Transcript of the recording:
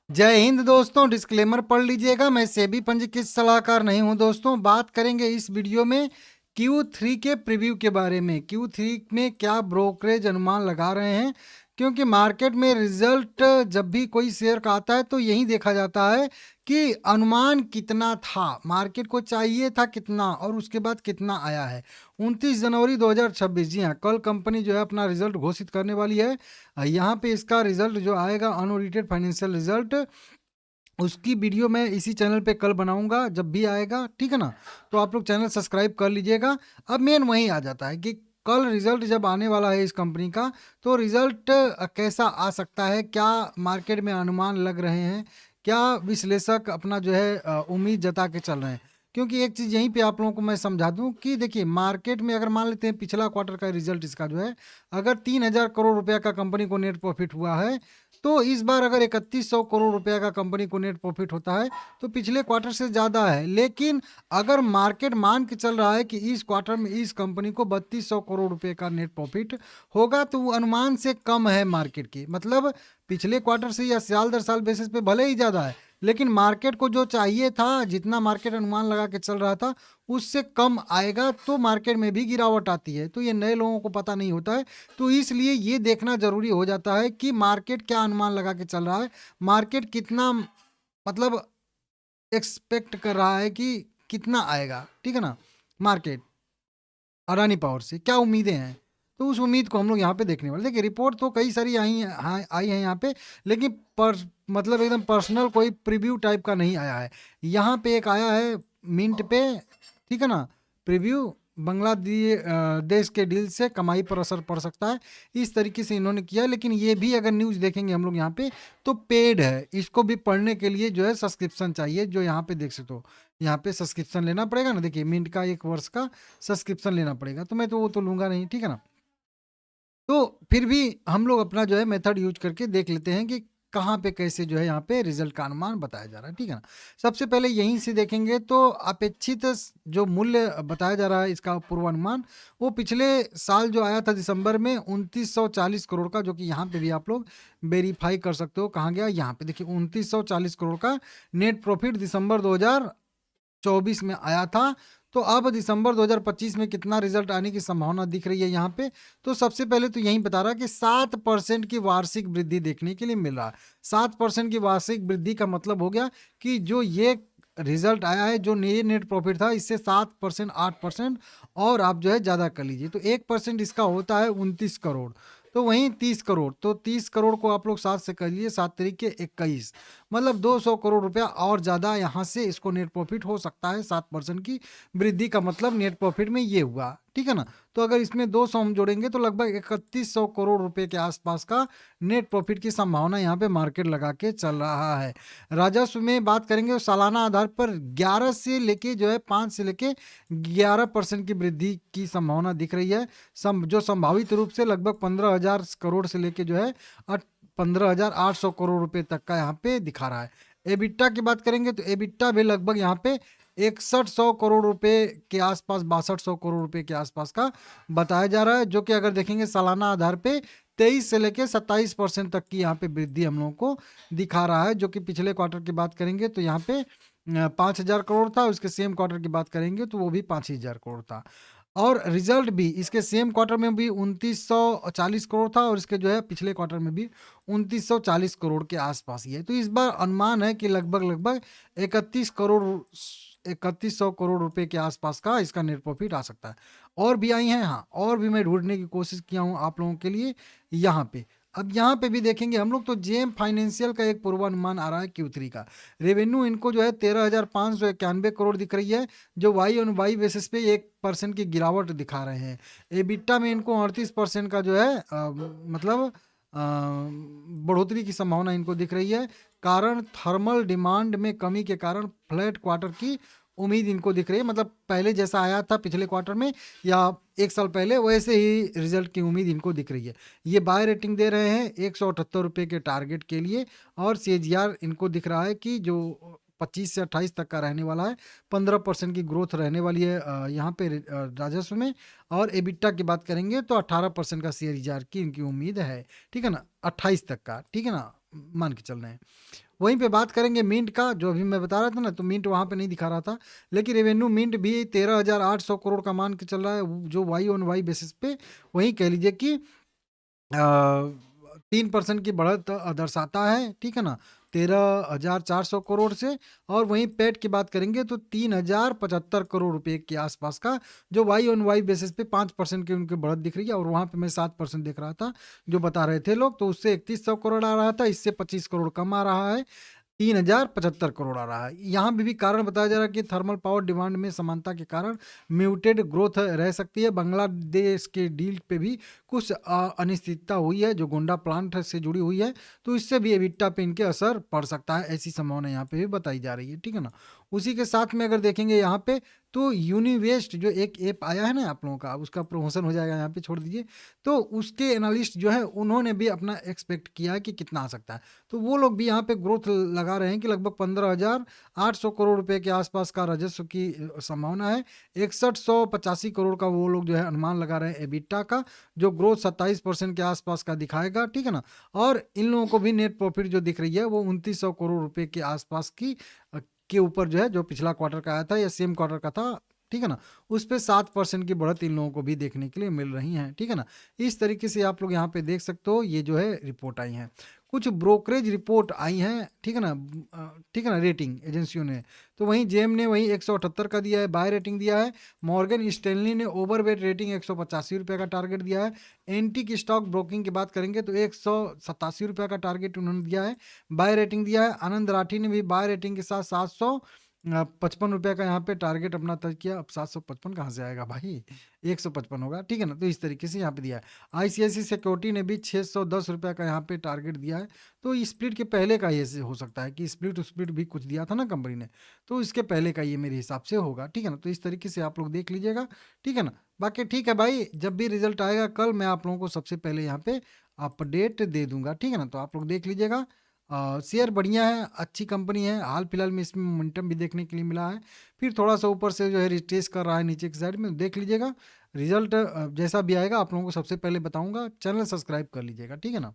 जय हिंद दोस्तों। डिस्क्लेमर पढ़ लीजिएगा, मैं सेबी पंजीकृत सलाहकार नहीं हूं। दोस्तों, बात करेंगे इस वीडियो में Q3 के प्रीव्यू के बारे में। Q3 में क्या ब्रोकरेज अनुमान लगा रहे हैं, क्योंकि मार्केट में रिजल्ट जब भी कोई शेयर का आता है तो यही देखा जाता है कि अनुमान कितना था, मार्केट को चाहिए था कितना और उसके बाद कितना आया है। 29 जनवरी 2026, जी हाँ, कल कंपनी जो है अपना रिजल्ट घोषित करने वाली है। यहाँ पे इसका रिजल्ट जो आएगा, अनऑडिटेड फाइनेंशियल रिजल्ट, उसकी वीडियो मैं इसी चैनल पे कल बनाऊंगा जब भी आएगा, ठीक है ना। तो आप लोग चैनल सब्सक्राइब कर लीजिएगा। अब मेन वही आ जाता है कि कल रिजल्ट जब आने वाला है इस कंपनी का, तो रिजल्ट कैसा आ सकता है, क्या मार्केट में अनुमान लग रहे हैं, क्या विश्लेषक अपना जो है उम्मीद जता के चल रहे हैं। क्योंकि एक चीज़ यहीं पे आप लोगों को मैं समझा दूं कि देखिए, मार्केट में अगर मान लेते हैं पिछला क्वार्टर का रिजल्ट इसका जो है, अगर 3,000 करोड़ रुपया का कंपनी को नेट प्रॉफिट हुआ है, तो इस बार अगर 3100 करोड़ रुपया का कंपनी को नेट प्रॉफिट होता है तो पिछले क्वार्टर से ज़्यादा है। लेकिन अगर मार्केट मान के चल रहा है कि इस क्वार्टर में इस कंपनी को 3200 करोड़ रुपए का नेट प्रॉफिट होगा, तो वो अनुमान से कम है मार्केट की। मतलब पिछले क्वार्टर से या साल दर साल बेसिस पे भले ही ज़्यादा है, लेकिन मार्केट को जो चाहिए था, जितना मार्केट अनुमान लगा के चल रहा था, उससे कम आएगा तो मार्केट में भी गिरावट आती है। तो ये नए लोगों को पता नहीं होता है, तो इसलिए ये देखना जरूरी हो जाता है कि मार्केट क्या अनुमान लगा के चल रहा है, मार्केट कितना मतलब एक्सपेक्ट कर रहा है कि कितना आएगा, ठीक है ना। मार्केट अडानी पावर से क्या उम्मीदें हैं, तो उस उम्मीद को हम लोग यहाँ पे देखने वाले। देखिए, रिपोर्ट तो कई सारी आई हैं यहाँ पे, लेकिन मतलब एकदम पर्सनल कोई प्रीव्यू टाइप का नहीं आया है। यहाँ पे एक आया है मिंट पे, ठीक है ना, प्रीव्यू। बांग्लादेश के डील से कमाई पर असर पड़ सकता है, इस तरीके से इन्होंने किया। लेकिन ये भी अगर न्यूज़ देखेंगे हम लोग यहाँ पे, तो पेड है, इसको भी पढ़ने के लिए जो है सब्सक्रिप्शन चाहिए, जो यहाँ पे देख सकते हो। यहाँ पे सब्सक्रिप्शन लेना पड़ेगा ना, देखिए मिंट का 1 वर्ष का सब्सक्रिप्शन लेना पड़ेगा, तो मैं तो वो तो लूँगा नहीं, ठीक है ना। तो फिर भी हम लोग अपना जो है मेथड यूज करके देख लेते हैं कि कहाँ पे कैसे जो है यहाँ पे रिजल्ट का अनुमान बताया जा रहा है, ठीक है ना। सबसे पहले यहीं से देखेंगे तो अपेक्षित जो मूल्य बताया जा रहा है इसका पूर्वानुमान, वो पिछले साल जो आया था दिसंबर में 2940 करोड़ का, जो कि यहाँ पे भी आप लोग वेरीफाई कर सकते हो कहाँ गया। यहाँ पे देखिए 2940 करोड़ का नेट प्रॉफिट दिसंबर 2024 में आया था। तो अब दिसंबर 2025 में कितना रिजल्ट आने की संभावना दिख रही है यहाँ पे, तो सबसे पहले तो यही बता रहा है कि 7% की वार्षिक वृद्धि देखने के लिए मिल रहा है। 7% की वार्षिक वृद्धि का मतलब हो गया कि जो ये रिजल्ट आया है, जो ये नेट प्रॉफिट था, इससे 7%, 8% और आप जो है ज़्यादा कर लीजिए, तो 1% इसका होता है 29 करोड़। तो वहीं 30 करोड़, तो 30 करोड़ को आप लोग 7 से कर लीजिए, 7 तरीके 21, मतलब 200 करोड़ रुपया और ज़्यादा यहाँ से इसको नेट प्रॉफिट हो सकता है। 7% की वृद्धि का मतलब नेट प्रॉफिट में ये हुआ, ठीक है ना। तो अगर इसमें 200 हम जोड़ेंगे तो लगभग 3100 करोड़ रुपए के आसपास का नेट प्रॉफिट की संभावना यहाँ पे मार्केट लगा के चल रहा है। राजस्व में बात करेंगे तो सालाना आधार पर 11 से लेके जो है 5 से लेके 11% की वृद्धि की संभावना दिख रही है। जो संभावित रूप से लगभग 15,000 करोड़ से लेके जो है 15,800 करोड़ रुपए तक का यहाँ पे दिखा रहा है। एबिटा की बात करेंगे तो एबिटा भी लगभग यहाँ पे 6100 करोड़ रुपए के आसपास, 6200 करोड़ रुपए के आसपास का बताया जा रहा है, जो कि अगर देखेंगे सालाना आधार पे 23 से लेके 27% तक की यहाँ पे वृद्धि हम लोगों को दिखा रहा है। जो कि पिछले क्वार्टर की बात करेंगे तो यहाँ पे 5,000 करोड़ था, उसके सेम क्वार्टर की बात करेंगे तो वो भी 5,000 करोड़ था। और रिजल्ट भी इसके सेम क्वार्टर में भी 2940 करोड़ था, और इसके जो है पिछले क्वार्टर में भी 2940 करोड़ के आसपास ही है। तो इस बार अनुमान है कि लगभग लगभग 3100 करोड़ रुपए के आसपास का इसका नेट प्रॉफिट आ सकता है। और भी आई हैं, हाँ, और भी मैं ढूंढने की कोशिश किया हूँ आप लोगों के लिए यहाँ पे। अब यहाँ पे भी देखेंगे हम लोग तो जेम फाइनेंशियल का एक पूर्वानुमान आ रहा है Q3 का। रेवेन्यू इनको जो है 13,591 करोड़ दिख रही है, जो वाई ऑन वाई बेसिस पे 1% की गिरावट दिखा रहे हैं। एबिटा में इनको 38% का जो है मतलब बढ़ोतरी की संभावना इनको दिख रही है। कारण थर्मल डिमांड में कमी के कारण फ्लैट क्वार्टर की उम्मीद इनको दिख रही है। मतलब पहले जैसा आया था पिछले क्वार्टर में या 1 साल पहले, वैसे ही रिजल्ट की उम्मीद इनको दिख रही है। ये बाय रेटिंग दे रहे हैं 178 रुपये के टारगेट के लिए, और सीएजीआर इनको दिख रहा है कि जो 25 से 28 तक का रहने वाला है। 15% की ग्रोथ रहने वाली है यहाँ पे राजस्व में। और एबिटा की बात करेंगे तो 18% का सीएजीआर की इनकी उम्मीद है, ठीक है ना, 28 तक का, ठीक है ना। मान के चल रहे हैं। वहीं पे बात करेंगे मिंट का, जो अभी मैं बता रहा था ना, तो मिंट वहाँ पे नहीं दिखा रहा था, लेकिन रेवेन्यू मिंट भी 13,800 करोड़ का मान के चल रहा है, जो वाई ऑन वाई बेसिस पे वहीं कह लीजिए कि 3% की बढ़त दर्शाता है, ठीक है ना, 13,400 करोड़ से। और वहीं पेट की बात करेंगे तो 3,075 करोड़ रुपए के आसपास का, जो वाई ऑन वाई बेसिस पे 5% की उनकी बढ़त दिख रही है। और वहाँ पे मैं 7% देख रहा था जो बता रहे थे लोग, तो उससे 3100 करोड़ आ रहा था, इससे 25 करोड़ कम आ रहा है, 3,075 करोड़ आ रहा है। यहाँ पे भी कारण बताया जा रहा है कि थर्मल पावर डिमांड में समानता के कारण म्यूटेड ग्रोथ रह सकती है। बांग्लादेश के डील पे भी कुछ अनिश्चितता हुई है, जो गोंडा प्लांट से जुड़ी हुई है, तो इससे भी एबिटा पे इनके असर पड़ सकता है, ऐसी संभावना यहाँ पे भी बताई जा रही है, ठीक है ना। उसी के साथ में अगर देखेंगे यहाँ पे, तो यूनिवेस्ट जो एक ऐप आया है ना आप लोगों का, उसका प्रमोशन हो जाएगा यहाँ पे, छोड़ दीजिए। तो उसके एनालिस्ट जो है उन्होंने भी अपना एक्सपेक्ट किया है कि कितना आ सकता है, तो वो लोग भी यहाँ पे ग्रोथ लगा रहे हैं कि लगभग 15,800 करोड़ रुपए के आसपास का राजस्व की संभावना है। 6185 करोड़ का वो लोग जो है अनुमान लगा रहे हैं एबिटा का, जो ग्रोथ 27% के आसपास का दिखाएगा, ठीक है ना। और इन लोगों को भी नेट प्रॉफिट जो दिख रही है वो 2900 करोड़ रुपए के आसपास की के ऊपर जो है, जो पिछला क्वार्टर का आया था या सेम क्वार्टर का था, ठीक है ना, उस पे 7% की बढ़त इन लोगों को भी देखने के लिए मिल रही है, ठीक है ना। इस तरीके से आप लोग यहाँ पे देख सकते हो, ये जो है रिपोर्ट आई हैं, कुछ ब्रोकरेज रिपोर्ट आई हैं, ठीक है ना, ठीक है ना, रेटिंग एजेंसियों ने। तो वहीं जेम ने वहीं 178 का दिया है, बाय रेटिंग दिया है। मॉर्गन स्टैनली ने ओवरवेट रेटिंग 185 रुपये का टारगेट दिया है। एंटिक स्टॉक ब्रोकिंग की बात करेंगे तो 187 रुपये का टारगेट उन्होंने दिया है, बाय रेटिंग दिया है। आनंद राठी ने भी बाय रेटिंग के साथ 755 रुपये का यहाँ पे टारगेट अपना तय किया। अब 755 कहाँ से आएगा भाई, 155 होगा, ठीक है ना। तो इस तरीके से यहाँ पे दिया है। आईसीआईसी सिक्योरिटी ने भी 610 रुपये का यहाँ पे टारगेट दिया है। तो स्प्लिट के पहले का ये हो सकता है कि स्प्लिट भी कुछ दिया था ना कंपनी ने, तो इसके पहले का ये मेरे हिसाब से होगा, ठीक है ना। तो इस तरीके से आप लोग देख लीजिएगा, ठीक है ना। बाकी ठीक है भाई, जब भी रिजल्ट आएगा कल मैं आप लोगों को सबसे पहले यहाँ पे अपडेट दे दूंगा, ठीक है ना। तो आप लोग देख लीजिएगा, शेयर बढ़िया है, अच्छी कंपनी है, हाल फिलहाल में इसमें मोमेंटम भी देखने के लिए मिला है। फिर थोड़ा सा ऊपर से जो है रिट्रेस कर रहा है नीचे की साइड में, देख लीजिएगा। रिजल्ट जैसा भी आएगा आप लोगों को सबसे पहले बताऊंगा, चैनल सब्सक्राइब कर लीजिएगा, ठीक है ना।